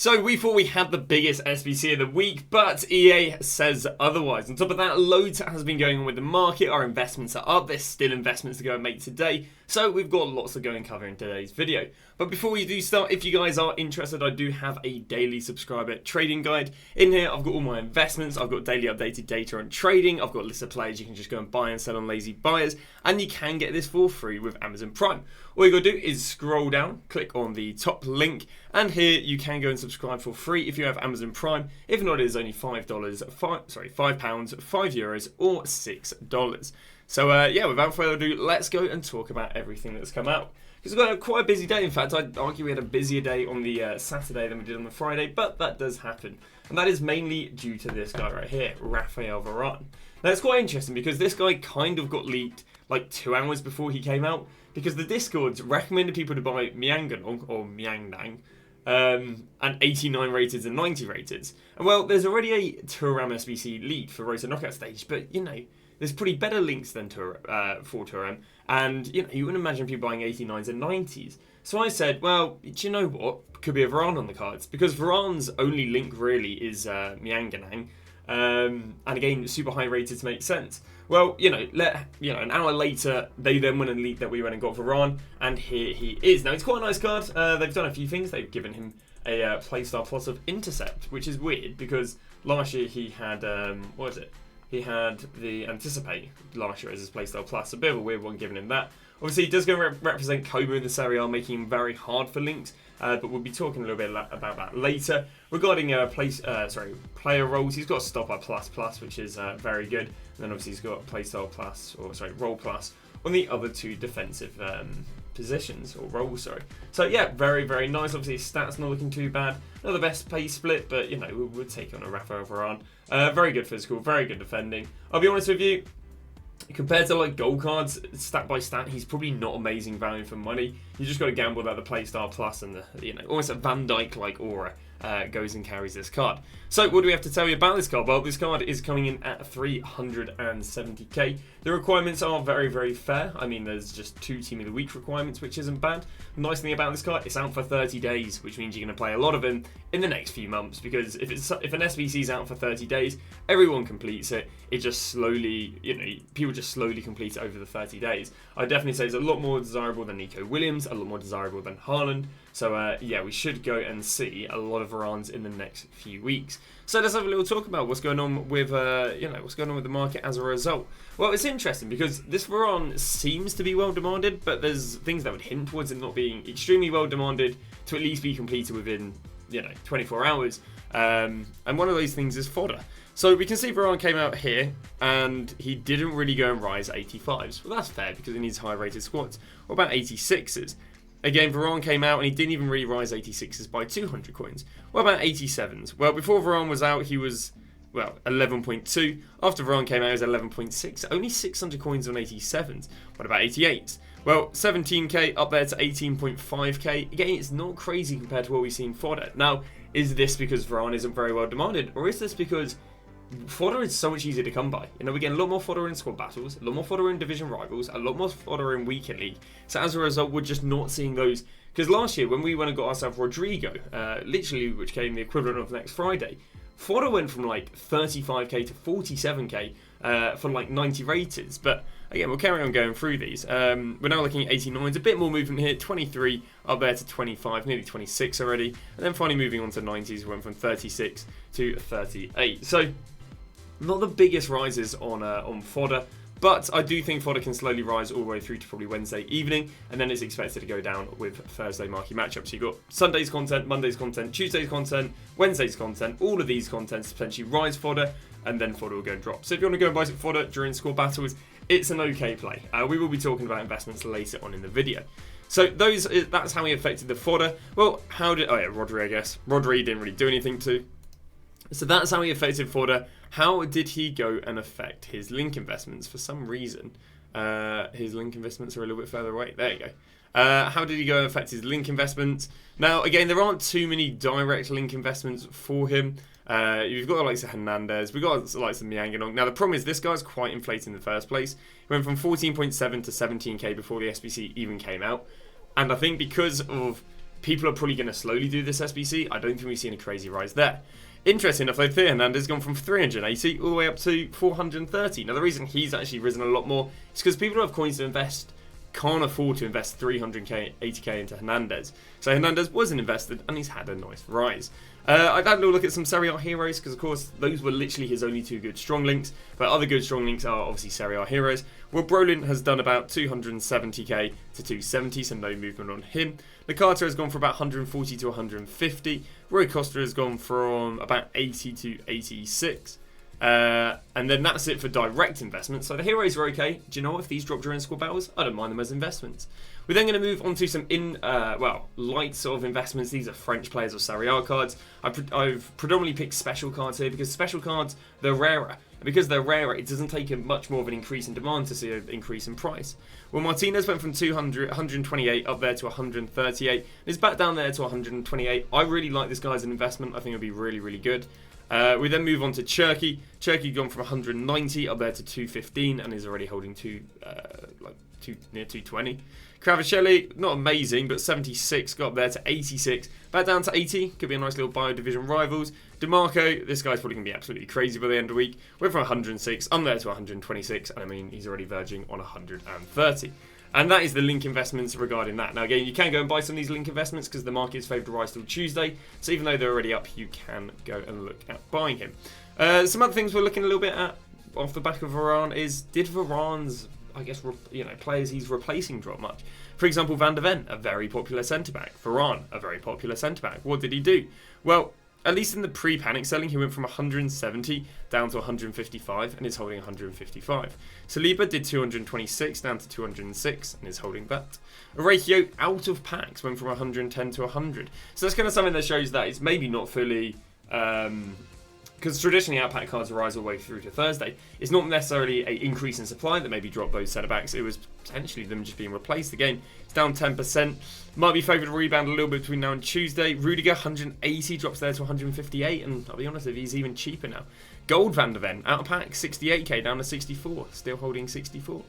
So we thought we had the biggest SBC of the week, but EA says otherwise. On top of that, loads has been going on with the market. Our investments are up. There's still investments to go and make today. So we've got lots to go and cover in today's video. But before we do start, if you guys are interested, I do have a daily subscriber trading guide. In here, I've got all my investments. I've got daily updated data on trading. I've got lists of players you can just go and buy and sell on lazy buyers. And you can get this for free with Amazon Prime. All you got to do is scroll down, click on the top link, and here you can go and subscribe for free if you have Amazon Prime. If not, it is only £5, €5, or $6. So yeah, without further ado, let's go and talk about everything that's come out. Because we've got quite a busy day. In fact, I'd argue we had a busier day on the Saturday than we did on the Friday, but that does happen. And that is mainly due to this guy right here, Veron. Now, it's quite interesting because this guy kind of got leaked like 2 hours before he came out, because the Discords recommended people to buy Mianganong, or Miangnang, and 89 rated and 90 rated. And well, there's already a Turam SBC lead for Rota Knockout stage, but you know, there's pretty better links than for Turam, and you know, you wouldn't imagine people buying 89s and 90s. So I said, well, do you know what? Could be a Veron on the cards, because Veron's only link really is Mianganang, and again, super high rated to make sense. Well, you know, an hour later, they then went and leaked that we went and got Veron, and here he is. Now, it's quite a nice card. They've done a few things. They've given him a playstyle plus of Intercept, which is weird, because last year he had, what is it? He had the Anticipate last year as his playstyle plus. A bit of a weird one giving him that. Obviously, he does go and represent Kobu in the Serie A, making him very hard for links. But we'll be talking a little bit about that later. Regarding player roles, he's got a Stopper plus, which is very good. And then obviously he's got playstyle plus, role plus on the other two defensive positions, or roles, So yeah, very, very nice. Obviously his stats not looking too bad. Not the best pace split, but you know, we'll take on a Rafa Veron. Very good physical, very good defending. I'll be honest with you, compared to like gold cards, stat by stat, he's probably not amazing value for money. You just got to gamble that the playstyle plus and the, you know, almost a Van Dijk like aura goes and carries this card. So what do we have to tell you about this card? Well, this card is coming in at 370k. The requirements are very, very fair. I mean, there's just 2 Team of the Week requirements, which isn't bad. Nice thing about this card, it's out for 30 days, which means you're going to play a lot of them in the next few months, because if an SBC is out for 30 days, everyone completes it. It just slowly, you know, people just slowly complete it over the 30 days. I definitely say it's a lot more desirable than Nico Williams, a lot more desirable than Haaland. So yeah, we should go and see a lot of Verons in the next few weeks. So let's have a little talk about what's going on with what's going on with the market as a result. Well, it's interesting because this Veron seems to be well demanded, but there's things that would hint towards it not being extremely well demanded to at least be completed within 24 hours. And one of those things is Fodder. So we can see Veron came out here and he didn't really go and rise 85s. Well, that's fair because he needs high rated squads. What about 86s? Again, Veron came out and he didn't even really rise 86s by 200 coins. What about 87s? Well, before Veron was out, he was, 11.2. After Veron came out, he was 11.6. Only 600 coins on 87s. What about 88s? Well, 17k up there to 18.5k. Again, it's not crazy compared to what we've seen Fodder. Now, is this because Veron isn't very well demanded? Or is this because Fodder is so much easier to come by? You know, we get a lot more Fodder in squad battles, a lot more Fodder in division rivals, a lot more Fodder in weekend league. So as a result, we're just not seeing those. Because last year, when we went and got ourselves Rodrigo, literally, which came the equivalent of next Friday, Fodder went from like 35k to 47k for like 90 rateds. But again, we'll carry on going through these. We're now looking at 89s, a bit more movement here, 23 up there to 25, nearly 26 already. And then finally moving on to 90s, we went from 36 to 38. So not the biggest rises on Fodder, but I do think Fodder can slowly rise all the way through to probably Wednesday evening, and then it's expected to go down with Thursday marquee matchups. So you've got Sunday's content, Monday's content, Tuesday's content, Wednesday's content, all of these contents potentially rise Fodder, and then Fodder will go and drop. So if you want to go and buy some Fodder during squad battles, it's an okay play. We will be talking about investments later on in the video. So that's how he affected the Fodder. Well, Rodri, I guess. Rodri didn't really do anything to. So that's how he affected Fodder. How did he go and affect his link investments? For some reason, his link investments are a little bit further away. There you go. How did he go and affect his link investments? Now, again, there aren't too many direct link investments for him. You've got the likes of Hernandez. We've got the likes of Mianganong. Now, the problem is this guy's quite inflated in the first place. He went from 14.7 to 17k before the SBC even came out. And I think because of people are probably going to slowly do this SBC. I don't think we've seen a crazy rise there. Interesting enough, though, Theo Hernandez has gone from 380 all the way up to 430. Now, the reason he's actually risen a lot more is because people who have coins to invest can't afford to invest 300k, 80k into Hernandez. So Hernandez wasn't invested, and he's had a nice rise. I've had a little look at some Serie A heroes, because of course those were literally his only 2 good strong links, but other good strong links are obviously Serie A heroes. Well, Brolin has done about 270k to 270, so no movement on him. Nakata has gone from about 140 to 150. Rui Costa has gone from about 80 to 86. And then that's it for direct investments. So the heroes are okay. Do you know what? If these drop during squad battles, I don't mind them as investments. We're then going to move on to some light sort of investments. These are French players or Serie A cards. I've predominantly picked special cards here because special cards, they're rarer. And because they're rarer, it doesn't take much more of an increase in demand to see an increase in price. Well, Martinez went from 128 up there to 138. And it's back down there to 128. I really like this guy as an investment. I think it'll be really, really good. We then move on to Cherky. Cherky gone from 190 up there to 215 and is already holding near 220. Cravichelli, not amazing, but 76, got up there to 86. Back down to 80, could be a nice little bio-division rivals. DeMarco, this guy's probably going to be absolutely crazy by the end of the week. Went from 106, I'm there to 126, and I mean, he's already verging on 130. And that is the link investments regarding that. Now again, you can go and buy some of these link investments because the market is favoured to rise till Tuesday. So even though they're already up, you can go and look at buying him. Some other things we're looking a little bit at off the back of Veron is, did Veron's, players he's replacing drop much? For example, Van der Ven, a very popular centre-back. Veron, a very popular centre-back. What did he do? Well, at least in the pre-panic selling, he went from 170 down to 155 and is holding 155. Saliba did 226 down to 206 and is holding that. Oregio out of packs went from 110 to 100. So that's kind of something that shows that it's maybe not fully... because traditionally out-pack cards rise all the way through to Thursday. It's not necessarily an increase in supply that maybe dropped those centre-backs. It was potentially them just being replaced again. It's down 10%. Might be favoured to rebound a little bit between now and Tuesday. Rudiger, 180, drops there to 158. And I'll be honest, if he's even cheaper now. Gold Van der Ven, out-of-pack, 68k down to 64. Still holding 64.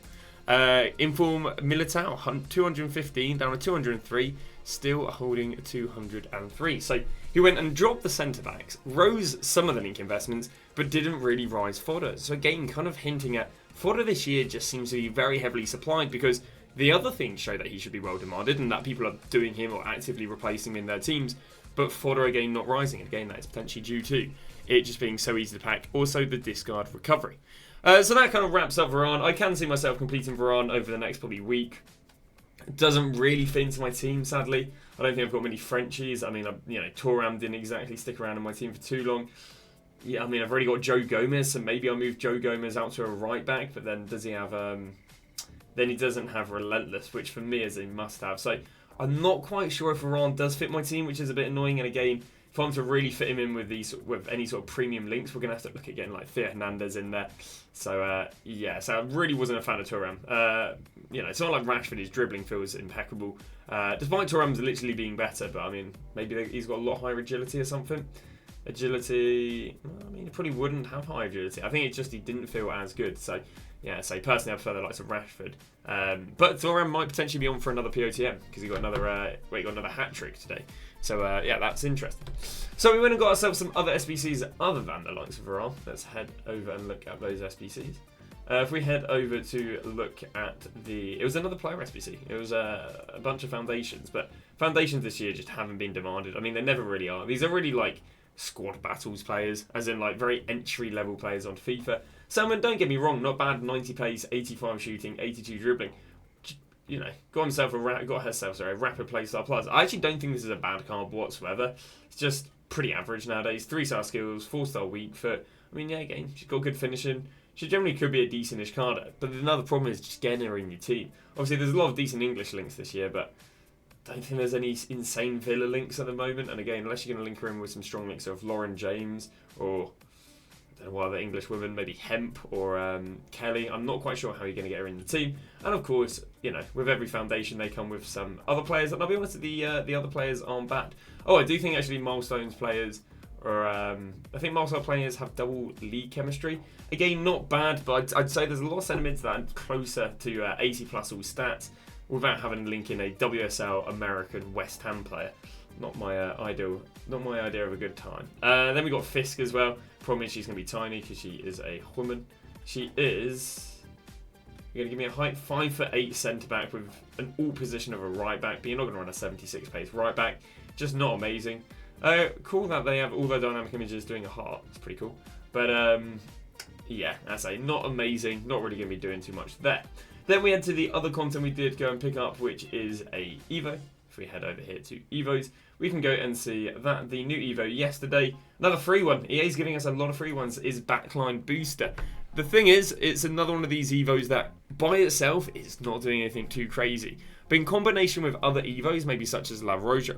Inform Militao, 215 down to 203. Still holding 203. So he went and dropped the centre-backs, rose some of the link investments, but didn't really rise Fodder. So again, kind of hinting at Fodder this year just seems to be very heavily supplied because the other things show that he should be well demanded and that people are doing him or actively replacing him in their teams, but Fodder again not rising. And again, that is potentially due to it just being so easy to pack. Also the discard recovery. So that kind of wraps up Veron. I can see myself completing Veron over the next probably week. It doesn't really fit into my team, sadly. I don't think I've got many Frenchies. I mean, Thuram didn't exactly stick around in my team for too long. Yeah, I mean, I've already got Joe Gomez, so maybe I'll move Joe Gomez out to a right back. But then does he have? Then he doesn't have Relentless, which for me is a must-have. So I'm not quite sure if Veron does fit my team, which is a bit annoying. And again, if I want to really fit him in with any sort of premium links, we're gonna have to look at getting like Theo Hernandez in there. So so I really wasn't a fan of Thuram. It's not like Rashford. His dribbling feels impeccable, despite Thuram's literally being better. But I mean, maybe he's got a lot higher agility or something. Agility, I mean, he probably wouldn't have high agility. I think it's just he didn't feel as good. So personally I prefer the likes of Rashford. But Thuram might potentially be on for another POTM because he got another hat trick today. So that's interesting. So we went and got ourselves some other SBCs other than the likes of Veron. Let's head over and look at those SBCs. If we head over to look at it was another player SBC. It was a bunch of foundations, but foundations this year just haven't been demanded. I mean, they never really are. These are really like squad battles players, as in like very entry level players on FIFA. Salmon, don't get me wrong, not bad. 90 pace, 85 shooting, 82 dribbling. Got herself a rapid playstyle plus. I actually don't think this is a bad card whatsoever. It's just pretty average nowadays. 3-star skills, 4-star weak foot. I mean, again, she's got good finishing. She generally could be a decentish card. But another problem is just getting her in your team. Obviously, there's a lot of decent English links this year, but I don't think there's any insane Villa links at the moment. And again, unless you're going to link her in with some strong links of Lauren James or I don't know what other English women, maybe Hemp or Kelly. I'm not quite sure how you're going to get her in the team. And of course, with every foundation, they come with some other players. And I'll be honest, the other players aren't bad. Oh, I do think actually Milestones players, or I think Milestone players have double league chemistry. Again, not bad, but I'd say there's a lot of sentiments that are closer to 80 plus all stats. without having to link in a WSL American West Ham player. Not my idea of a good time. Then we got Fisk as well. Problem is she's going to be tiny because she is a woman. She is... You're going to give me a height 5'8" centre back with an all position of a right back, but you're not going to run a 76 pace right back. Just not amazing. Cool that they have all their dynamic images doing a heart. It's pretty cool. But yeah, as I say, not amazing. Not really going to be doing too much there. Then we head to the other content we did go and pick up, which is a Evo. If we head over here to Evos, we can go and see that the new Evo yesterday, another free one. EA's giving us a lot of free ones, is Backline Booster. The thing is, it's another one of these Evos that by itself is not doing anything too crazy. But in combination with other Evos, maybe such as La Roja,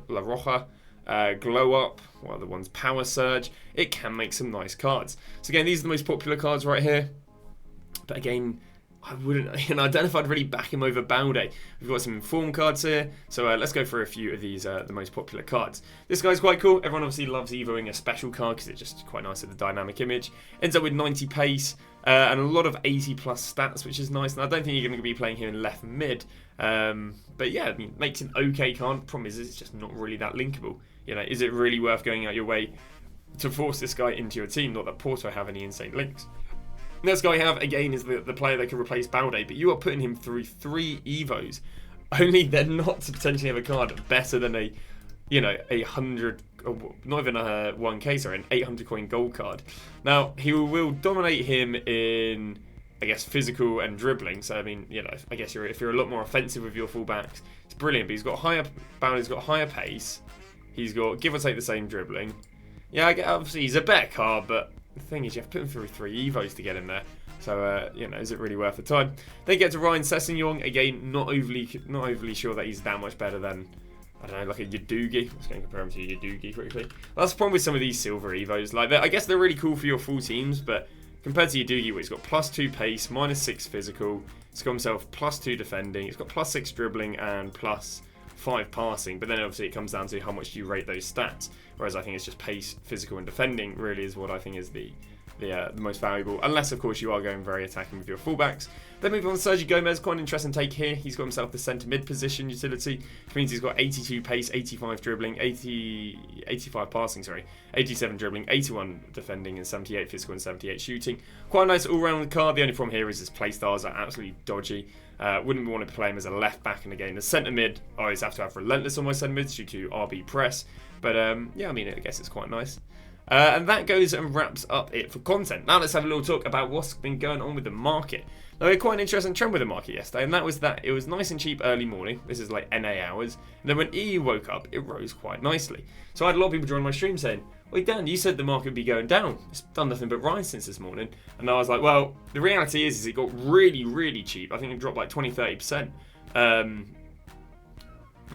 Glow Up, what other ones, Power Surge, it can make some nice cards. So again, these are the most popular cards right here. But again, I wouldn't, I don't know if I'd really back him over Balde. We've got some Inform cards here, so let's go through a few of these, the most popular cards. This guy's quite cool. Everyone obviously loves Evoing a special card because it's just quite nice at the dynamic image. Ends up with 90 pace and a lot of 80 plus stats, which is nice. And I don't think you're going to be playing him in left mid. But yeah, I mean, makes an okay card. Problem is, it's just not really that linkable. You know, is it really worth going out your way to force this guy into your team? Not that Porto have any insane links. Next guy I have, again, is the player that can replace Balde, but you are putting him through 3 Evos, only then not to potentially have a card better than a 100, not even a 1k, sorry, an 800 coin gold card. Now, he will dominate him in, I guess, physical and dribbling, so I mean, I guess if you're a lot more offensive with your fullbacks, it's brilliant, but Balde's got higher pace, he's got, give or take, the same dribbling. Yeah, obviously he's a better card, but the thing is, you have to put him through 3 Evos to get him there. So, is it really worth the time? Then get to Ryan Sessegnon. Again, not overly sure that he's that much better than, I don't know, like a Yadugi. I'm just going to compare him to Yadugi quickly. That's the problem with some of these silver Evos. Like, I guess they're really cool for your full teams, but compared to Yadugi, where he's got +2 pace, -6 physical, he's got himself +2 defending, he's got +6 dribbling, and +5 passing. But then obviously it comes down to how much do you rate those stats. Whereas I think it's just pace, physical, and defending really is what I think is the most valuable. Unless, of course, you are going very attacking with your fullbacks. Then moving on to Sergio Gomez, quite an interesting take here. He's got himself the centre mid position utility, which means he's got 82 pace, 85 dribbling, 85 passing, 87 dribbling, 81 defending, and 78 physical and 78 shooting. Quite a nice all-round card. The only problem here is his playstyles are absolutely dodgy. Wouldn't want to play him as a left back, and again, the centre mid, I always have to have Relentless on my centre mids due to RB press. But yeah, I mean, I guess it's quite nice. And that goes and wraps up it for content. Now let's have a little talk about what's been going on with the market. Now, we had quite an interesting trend with the market yesterday, and that was that it was nice and cheap early morning. This is like NA hours. And then when EU woke up, it rose quite nicely. So I had a lot of people join my stream saying, wait, Dan, you said the market would be going down. It's done nothing but rise since this morning. And I was like, well, the reality is it got really, really cheap. I think it dropped like 20-30%.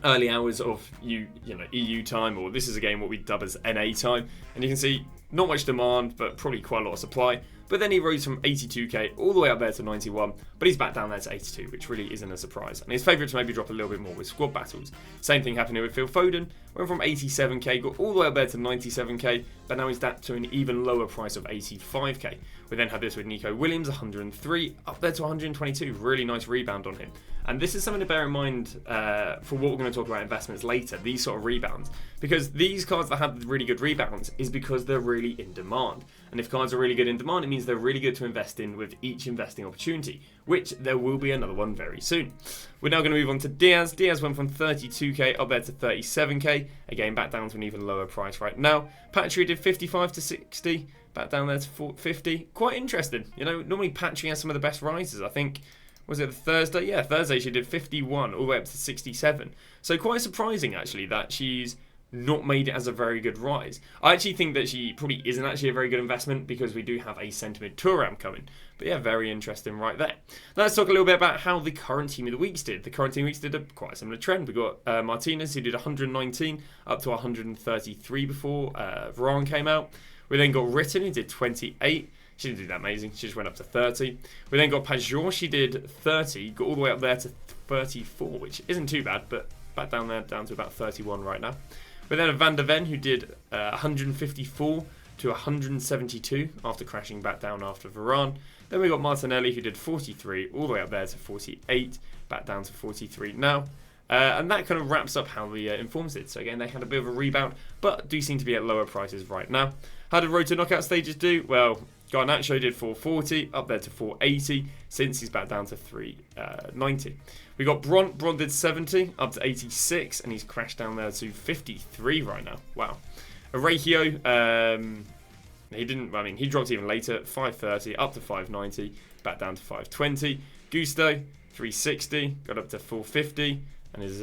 Early hours of EU time, or this is again what we dub as NA time, and you can see not much demand, but probably quite a lot of supply. But then he rose from 82k all the way up there to 91, but he's back down there to 82, which really isn't a surprise. And his favourite to maybe drop a little bit more with squad battles. Same thing happened here with Phil Foden. Went from 87k, got all the way up there to 97k, but now he's down to an even lower price of 85k. We then had this with Nico Williams, 103, up there to 122. Really nice rebound on him. And this is something to bear in mind for what we're going to talk about investments later, these sort of rebounds. Because these cards that have really good rebounds is because they're really in demand. And if cards are really good in demand, it means they're really good to invest in with each investing opportunity, which there will be another one very soon. We're now going to move on to Diaz. Diaz went from 32k up there to 37k. Again, back down to an even lower price right now. Patry did 55 to 60, back down there to 50. Quite interesting. Normally Patry has some of the best rises. I think, was it Thursday? Yeah, Thursday she did 51 all the way up to 67. So quite surprising actually that she's not made it as a very good rise. I actually think that she probably isn't actually a very good investment because we do have a centre mid Thuram coming. But yeah, very interesting right there. Now let's talk a little bit about how the current team of the weeks did. The current team of the weeks did a quite similar trend. We got Martinez, who did 119 up to 133 before Veron came out. We then got Ritten, who did 28. She didn't do that amazing. She just went up to 30. We then got Pajor. She did 30. Got all the way up there to 34, which isn't too bad, but back down there, down to about 31 right now. We then have Van der Ven, who did 154 to 172 after crashing back down after Veron. Then we got Martinelli, who did 43 all the way up there to 48, back down to 43 now. And that kind of wraps up how the Informs did. So again, they had a bit of a rebound, but do seem to be at lower prices right now. How did Road to Knockout stages do? Well, Garnacho did 440, up there to 480, since he's back down to 390. We got Bron did 70, up to 86, and he's crashed down there to 53 right now. Wow. Arregio, he dropped even later, 530, up to 590, back down to 520. Gusto, 360, got up to 450, and he's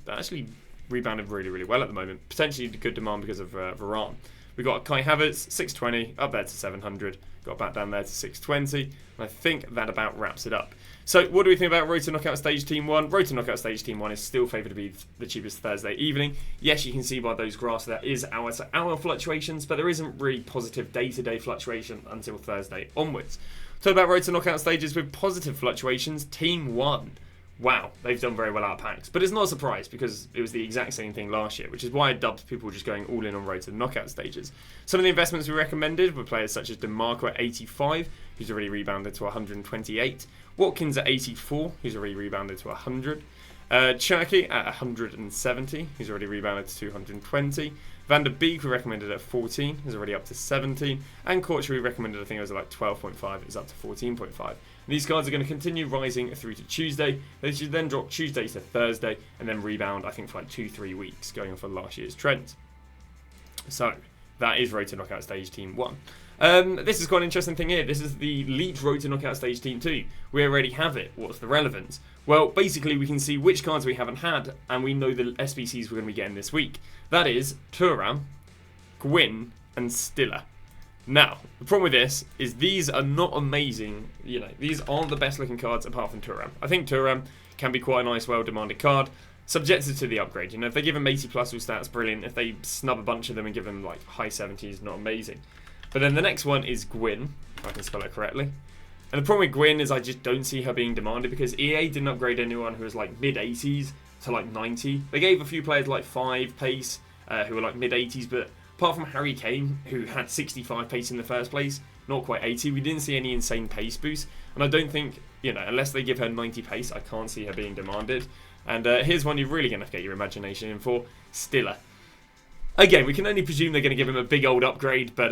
actually rebounded really, really well at the moment. Potentially good demand because of Veron. We got Kai Havertz, 620, up there to 700, got back down there to 620, and I think that about wraps it up. So what do we think about Road to Knockout Stage Team 1? Road to Knockout Stage Team 1 is still favoured to be the cheapest Thursday evening. Yes, you can see by those graphs there is hour-to-hour fluctuations, but there isn't really positive day-to-day fluctuation until Thursday onwards. Talk about Road to Knockout stages with positive fluctuations. Team 1. Wow, they've done very well out of packs. But it's not a surprise because it was the exact same thing last year, which is why I dubbed people just going all in on Road to the Knockout stages. Some of the investments we recommended were players such as DeMarco at 85, who's already rebounded to 128. Watkins at 84, who's already rebounded to 100. Cherky at 170, who's already rebounded to 220. Van der Beek we recommended at 14, is already up to 17. And Korch we recommended, I think it was like 12.5, is up to 14.5. These cards are going to continue rising through to Tuesday. They should then drop Tuesday to Thursday and then rebound, I think, for like 2-3 weeks, going off of last year's trend. So, that is Road to Knockout Stage Team 1. This is quite an interesting thing here. This is the Elite Road to Knockout Stage Team 2. We already have it. What's the relevance? Well, basically, we can see which cards we haven't had, and we know the SBCs we're going to be getting this week. That is Thuram, Gwyn, and Stiller. Now, the problem with this is these are not amazing. These aren't the best looking cards apart from Thuram. I think Thuram can be quite a nice, well-demanded card, subjected to the upgrade. If they give him 80 plus all stats, brilliant. If they snub a bunch of them and give them like high 70s, not amazing. But then the next one is Gwyn, if I can spell it correctly. And the problem with Gwyn is I just don't see her being demanded because EA didn't upgrade anyone who was like mid-80s to like 90. They gave a few players like 5 pace who were like mid-80s, but apart from Harry Kane, who had 65 pace in the first place, not quite 80, we didn't see any insane pace boost. And I don't think, unless they give her 90 pace, I can't see her being demanded. And here's one you're really going to have to get your imagination in for, Stiller. Again, we can only presume they're going to give him a big old upgrade, but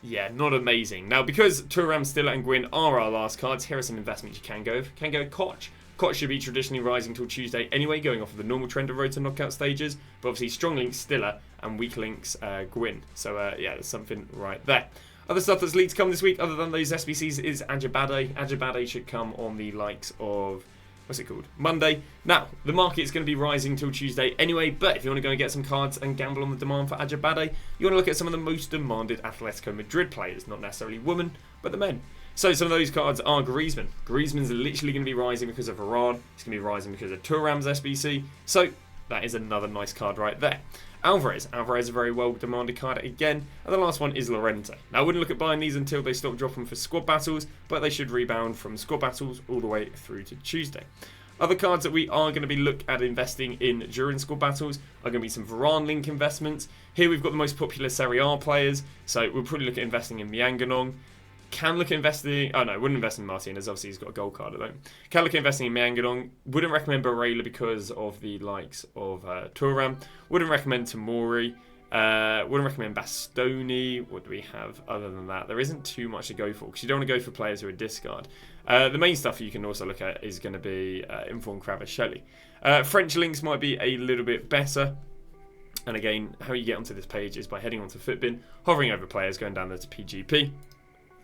yeah, not amazing. Now, because Thuram, Stiller and Gwyn are our last cards, here are some investments you can go with. Can go with Koch. Koch should be traditionally rising till Tuesday anyway, going off of the normal trend of Road to Knockout stages, but obviously strong links Stiller and weak links Gwyn. So yeah, there's something right there. Other stuff that's leaked to come this week, other than those SBCs, is Ajibade. Ajibade should come on the likes of, what's it called? Monday. Now, the market's going to be rising till Tuesday anyway, but if you want to go and get some cards and gamble on the demand for Ajibade, you want to look at some of the most demanded Atletico Madrid players, not necessarily women, but the men. So some of those cards are Griezmann. Griezmann's literally going to be rising because of Veron. It's going to be rising because of Thuram's SBC. So that is another nice card right there. Alvarez is a very well demanded card again. And the last one is Llorente. Now I wouldn't look at buying these until they stop dropping for squad battles, but they should rebound from squad battles all the way through to Tuesday. Other cards that we are going to be look at investing in during squad battles are going to be some Veron link investments. Here we've got the most popular Serie A players, so we'll probably look at investing in Mianganong. Can look at investing, wouldn't invest in Martinez, obviously he's got a gold card alone. Can look at investing in Mianganong. Wouldn't recommend Barella because of the likes of Thuram. Wouldn't recommend Tamori. Wouldn't recommend Bastoni. What do we have other than that? There isn't too much to go for because you don't want to go for players who are discard. The main stuff you can also look at is going to be Inform Kvaratskhelia. French links might be a little bit better. And again, how you get onto this page is by heading onto Fitbin, hovering over players, going down there to PGP.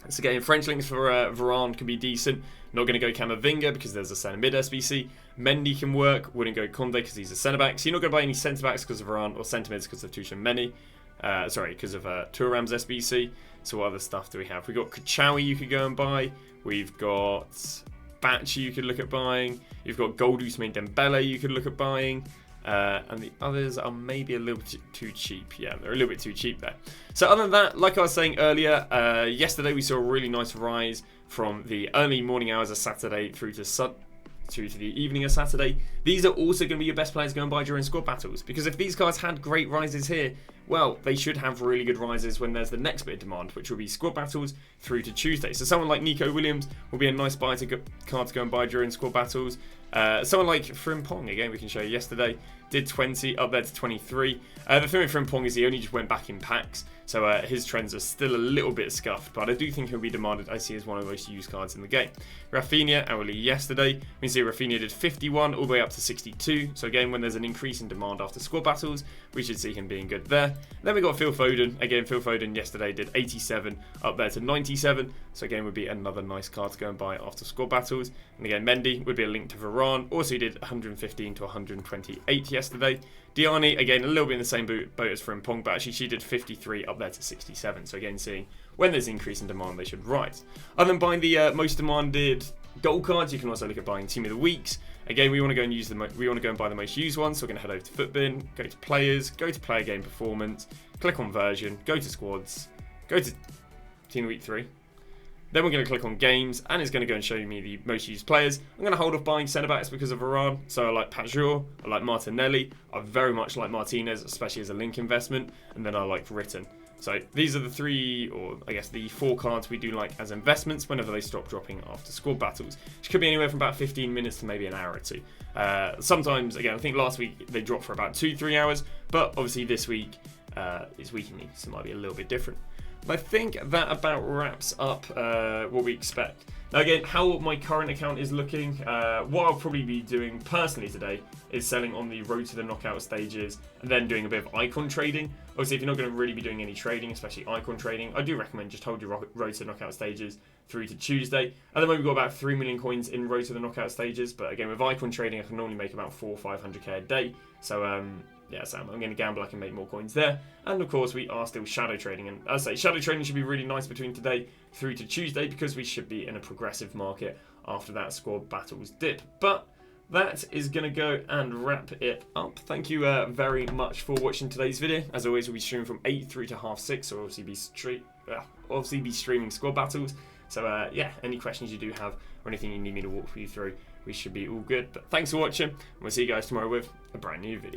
So again, French links for Veron can be decent. Not going to go Camavinga because there's a centre mid SBC. Mendy can work. Wouldn't go Conde because he's a centre back. So you're not going to buy any centre backs because of Veron or centre mids because of Tchouaméni. Because of Thuram's SBC. So what other stuff do we have? We've got Kachawi you could go and buy. We've got Bachi you could look at buying. You've got Goldusmain Dembele you could look at buying. And the others are maybe a little bit too cheap. Yeah, they're a little bit too cheap there. So other than that, like I was saying earlier, yesterday we saw a really nice rise from the early morning hours of Saturday through to the evening of Saturday. These are also going to be your best players going by during squad battles, because if these cards had great rises here, well, they should have really good rises when there's the next bit of demand, which will be squad battles through to Tuesday. So someone like Nico Williams will be a nice card to go and buy during squad battles. Someone like Frimpong, again, we can show you yesterday, did 20, up there to 23. The thing with Frimpong is he only just went back in packs, so his trends are still a little bit scuffed, but I do think he'll be demanded. I see as one of the most used cards in the game. Rafinha, hourly yesterday, we can see Rafinha did 51 all the way up to 62, so again, when there's an increase in demand after squad battles, we should see him being good there. Then we got Phil Foden. Again, Phil Foden yesterday did 87 up there to 97, so again would be another nice card to go and buy after squad battles. And again, Mendy would be a link to Veron, also he did 115 to 128 yesterday. Diani, again, a little bit in the same boat as Frimpong, but actually she did 53 up there to 67. So again, seeing when there's increase in demand, they should rise. Other than buying the most demanded gold cards, you can also look at buying Team of the Weeks. Again, we want to go and buy the most used ones. So we're going to head over to Footbin, go to Players, go to Player Game Performance, click on Version, go to Squads, go to Team of the Week 3. Then we're going to click on Games, and it's going to go and show me the most used players. I'm going to hold off buying centre-backs because of Veron. So I like Pajor, I like Martinelli, I very much like Martinez, especially as a link investment, and then I like Ritten. So these are the three, or I guess the 4 cards we do like as investments whenever they stop dropping after squad battles, which could be anywhere from about 15 minutes to maybe an hour or two. Sometimes, again, I think last week they dropped for about 2-3 hours, but obviously this week is weekly, so it might be a little bit different. I think that about wraps up what we expect. Now again, how my current account is looking, what I'll probably be doing personally today is selling on the road to the knockout stages and then doing a bit of icon trading. Obviously, if you're not going to really be doing any trading, especially icon trading, I do recommend just hold your road to the knockout stages through to Tuesday. At the moment, we've got about 3 million coins in road to the knockout stages, but again, with icon trading, I can normally make about 400 or 500k a day. So yeah, so I'm going to gamble I can make more coins there. And of course, we are still shadow trading. And as I say, shadow trading should be really nice between today through to Tuesday because we should be in a progressive market after that squad battles dip. But that is going to go and wrap it up. Thank you very much for watching today's video. As always, we'll be streaming from 8 through to 6:30, so obviously be streaming squad battles. So yeah, any questions you do have or anything you need me to walk you through, we should be all good. But thanks for watching, and we'll see you guys tomorrow with a brand new video.